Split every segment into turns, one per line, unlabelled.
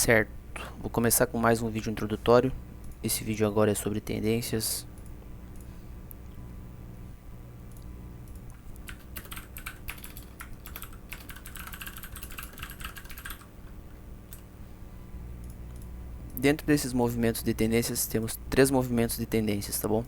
Certo, vou começar com mais um vídeo introdutório. Esse vídeo agora é sobre tendências. Dentro desses movimentos de tendências, temos 3 movimentos de tendências, tá bom?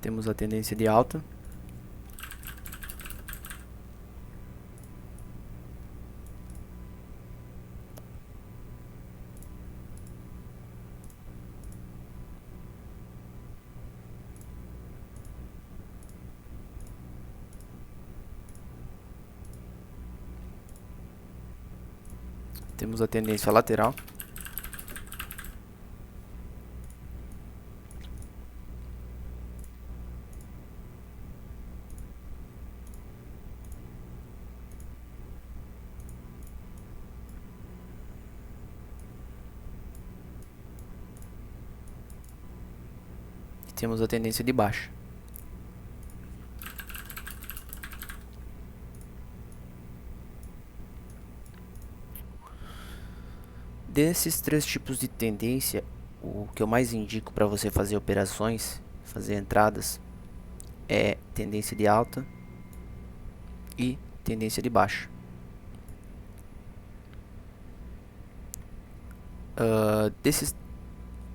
Temos a tendência de alta, temos a tendência lateral, e temos a tendência de baixa. Desses 3 tipos de tendência, o que eu mais indico para você fazer operações, fazer entradas, é tendência de alta e tendência de baixa. Desses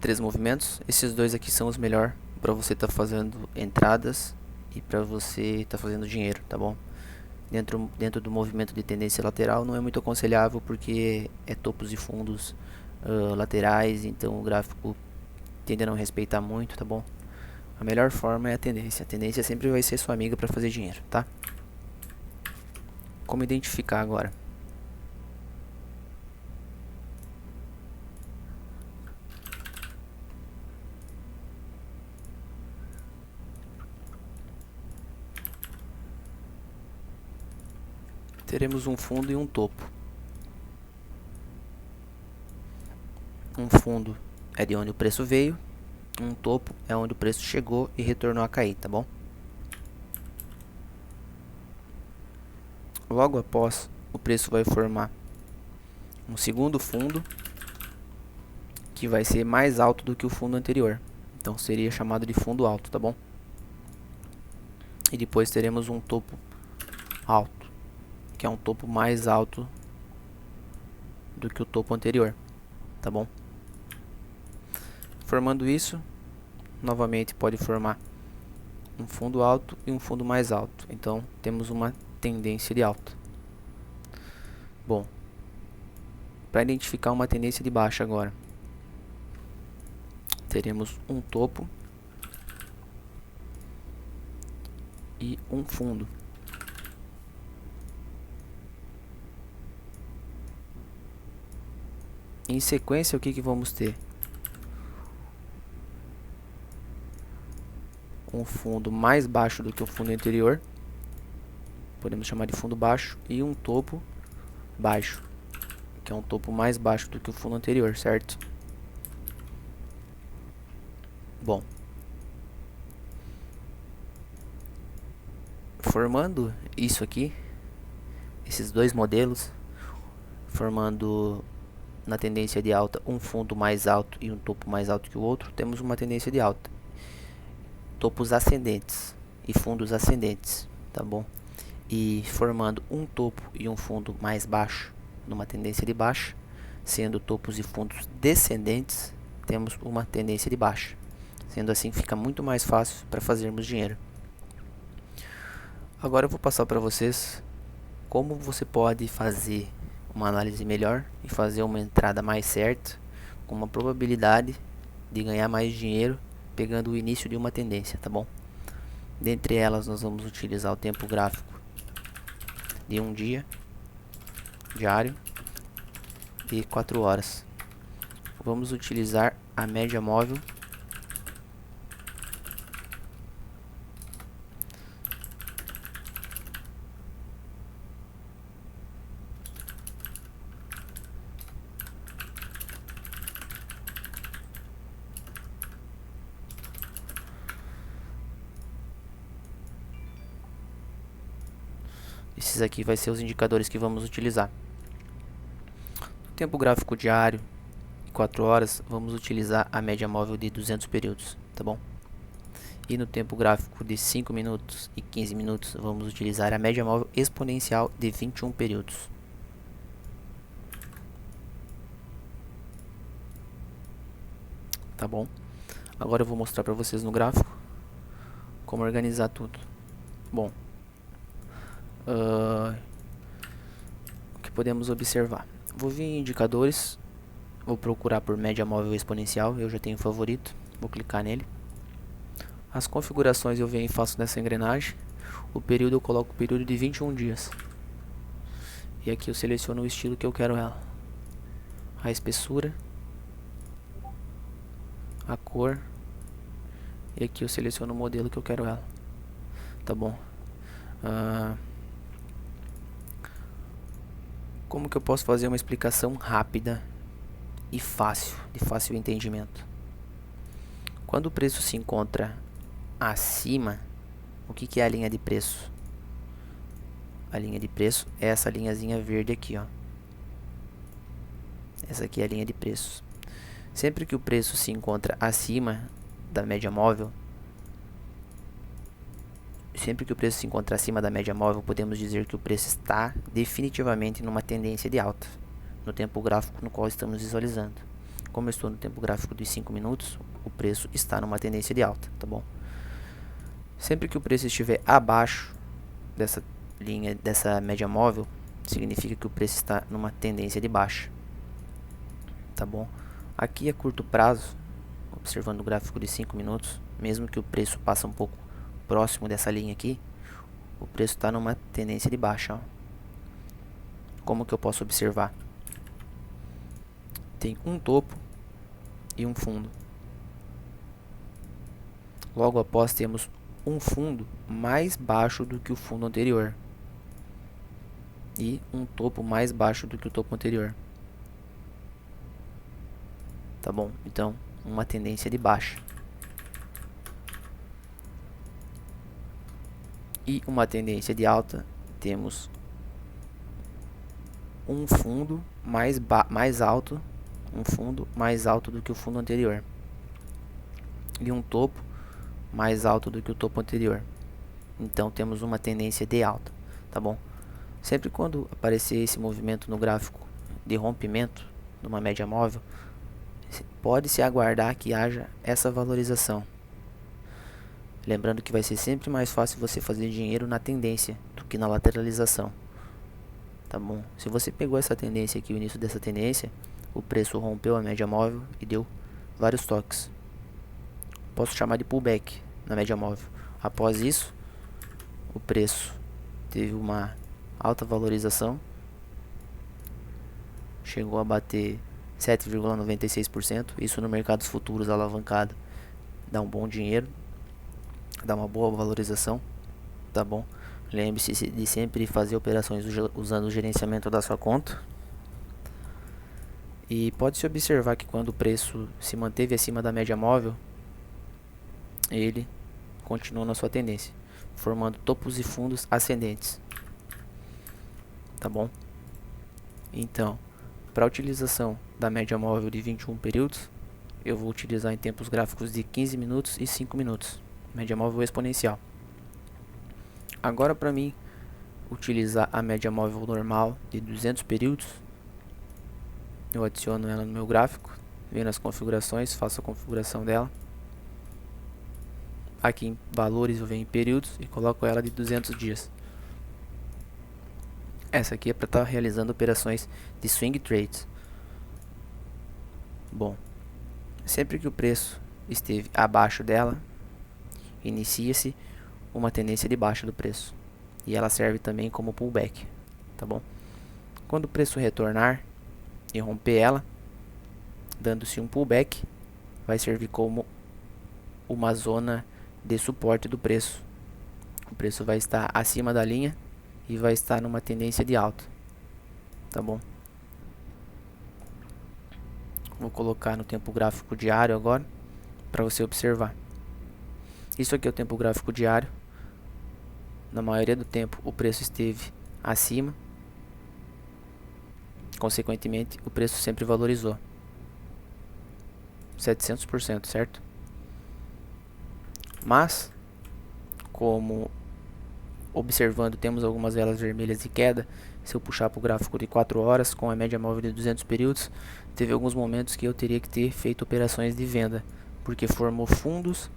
3 movimentos, esses dois aqui são os melhores para você estar fazendo entradas e para você estar fazendo dinheiro, tá bom? Dentro do movimento de tendência lateral não é muito aconselhável porque é topos e fundos laterais, então o gráfico tende a não respeitar muito, tá bom? A melhor forma é a tendência sempre vai ser sua amiga para fazer dinheiro, tá? Como identificar agora? Teremos um fundo e um topo. Um fundo é de onde o preço veio, um topo é onde o preço chegou e retornou a cair, tá bom? Logo após, o preço vai formar um segundo fundo que vai ser mais alto do que o fundo anterior. Então seria chamado de fundo alto, tá bom? E depois teremos um topo alto, que é um topo mais alto do que o topo anterior, tá bom? Formando isso, novamente pode formar um fundo alto e um fundo mais alto. Então temos uma tendência de alta. Bom, para identificar uma tendência de baixa agora, teremos um topo e um fundo. Em sequência, o que vamos ter? Um fundo mais baixo do que o fundo anterior, podemos chamar de fundo baixo, e um topo baixo, que é um topo mais baixo do que o fundo anterior, certo? Bom, formando isso aqui, esses dois modelos, formando na tendência de alta um fundo mais alto e um topo mais alto que o outro, temos uma tendência de alta. Topos ascendentes e fundos ascendentes, tá bom? E formando um topo e um fundo mais baixo numa tendência de baixa, sendo topos e fundos descendentes, temos uma tendência de baixa. Sendo assim, fica muito mais fácil para fazermos dinheiro. Agora eu vou passar para vocês como você pode fazer uma análise melhor e fazer uma entrada mais certa, com uma probabilidade de ganhar mais dinheiro pegando o início de uma tendência, tá bom? Dentre elas nós vamos utilizar o tempo gráfico de um dia, diário e 4 horas. Vamos utilizar a média móvel Esses aqui vai ser os indicadores que vamos utilizar. No tempo gráfico diário, 4 horas, vamos utilizar a média móvel de 200 períodos, tá bom? E no tempo gráfico de 5 minutos e 15 minutos, vamos utilizar a média móvel exponencial de 21 períodos. Tá bom? Agora eu vou mostrar para vocês no gráfico como organizar tudo. Bom, o que podemos observar? Vou vir em indicadores, vou procurar por média móvel exponencial, eu já tenho favorito, vou clicar nele. As configurações eu venho e faço nessa engrenagem. O período eu coloco o período de 21 dias. E aqui eu seleciono o estilo que eu quero ela. A espessura, a cor, e aqui eu seleciono o modelo que eu quero ela. Tá bom? Como que eu posso fazer uma explicação rápida e fácil, de fácil entendimento? Quando o preço se encontra acima, o que é a linha de preço? A linha de preço é essa linhazinha verde aqui, ó. Essa aqui é a linha de preço. Sempre que o preço se encontra acima da média móvel, podemos dizer que o preço está definitivamente numa tendência de alta, no tempo gráfico no qual estamos visualizando. Como eu estou no tempo gráfico de 5 minutos, o preço está numa tendência de alta, tá bom? Sempre que o preço estiver abaixo dessa linha, dessa média móvel, significa que o preço está numa tendência de baixa, tá bom? Aqui a curto prazo, observando o gráfico de 5 minutos, mesmo que o preço passe um pouco próximo dessa linha aqui, o preço está numa tendência de baixa, ó. Como que eu posso observar? Tem um topo e um fundo. Logo após temos um fundo mais baixo do que o fundo anterior e um topo mais baixo do que o topo anterior. Tá bom? Então, uma tendência de baixa. E uma tendência de alta, temos um fundo mais alto, um fundo mais alto do que o fundo anterior. E um topo mais alto do que o topo anterior. Então temos uma tendência de alta, tá bom? Sempre quando aparecer esse movimento no gráfico de rompimento de uma média móvel, pode-se aguardar que haja essa valorização. Lembrando que vai ser sempre mais fácil você fazer dinheiro na tendência do que na lateralização, tá bom? Se você pegou essa tendência aqui, o início dessa tendência, o preço rompeu a média móvel e deu vários toques. Posso chamar de pullback na média móvel. Após isso, o preço teve uma alta valorização, chegou a bater 7,96%. Isso no mercados futuros alavancado dá um bom dinheiro, dá uma boa valorização, tá bom? Lembre-se de sempre fazer operações usando o gerenciamento da sua conta. E pode-se observar que quando o preço se manteve acima da média móvel, ele continua na sua tendência, formando topos e fundos ascendentes, tá bom? Então, para a utilização da média móvel de 21 períodos, eu vou utilizar em tempos gráficos de 15 minutos e 5 minutos, média móvel exponencial. Agora, para mim utilizar a média móvel normal de 200 períodos, eu adiciono ela no meu gráfico, venho nas configurações, faço a configuração dela. Aqui em valores eu venho em períodos e coloco ela de 200 dias. Essa aqui é para estar realizando operações de swing trades. Bom, sempre que o preço esteve abaixo dela, inicia-se uma tendência de baixa do preço. E ela serve também como pullback, tá bom? Quando o preço retornar e romper ela, dando-se um pullback, vai servir como uma zona de suporte do preço. O preço vai estar acima da linha e vai estar numa tendência de alta, tá bom? Vou colocar no tempo gráfico diário agora para você observar. Isso aqui é o tempo gráfico diário. Na maioria do tempo o preço esteve acima, consequentemente o preço sempre valorizou 700%, certo? Mas, como observando temos algumas velas vermelhas de queda, se eu puxar para o gráfico de 4 horas com a média móvel de 200 períodos, teve alguns momentos que eu teria que ter feito operações de venda, porque formou fundos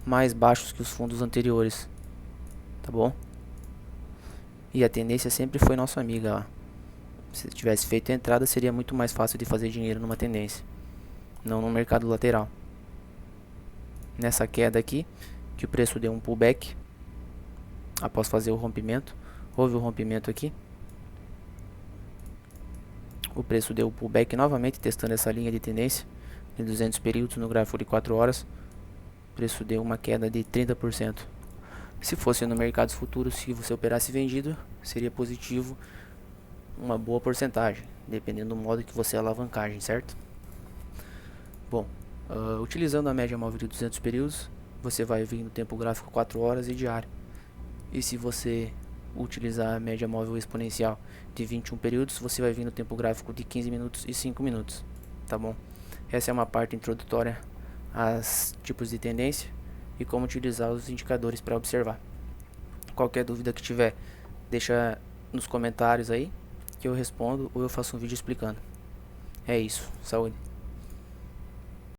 mais baixos que os fundos anteriores, tá bom? E a tendência sempre foi nossa amiga, ó. Se tivesse feito a entrada, seria muito mais fácil de fazer dinheiro numa tendência, não no mercado lateral. Nessa queda aqui, que o preço deu um pullback após fazer o rompimento, houve o rompimento aqui, o preço deu o pullback novamente, testando essa linha de tendência de 200 períodos no gráfico de 4 horas, o preço deu uma queda de 30%. Se fosse no mercado futuro, se você operasse vendido, seria positivo uma boa porcentagem, dependendo do modo que você alavancagem, certo? Bom, utilizando a média móvel de 200 períodos, você vai vir no tempo gráfico 4 horas e diário. E se você utilizar a média móvel exponencial de 21 períodos, você vai vir no tempo gráfico de 15 minutos e 5 minutos, tá bom? Essa é uma parte introdutória aos tipos de tendência e como utilizar os indicadores para observar. Qualquer dúvida que tiver, deixa nos comentários aí que eu respondo ou eu faço um vídeo explicando. É isso, saúde!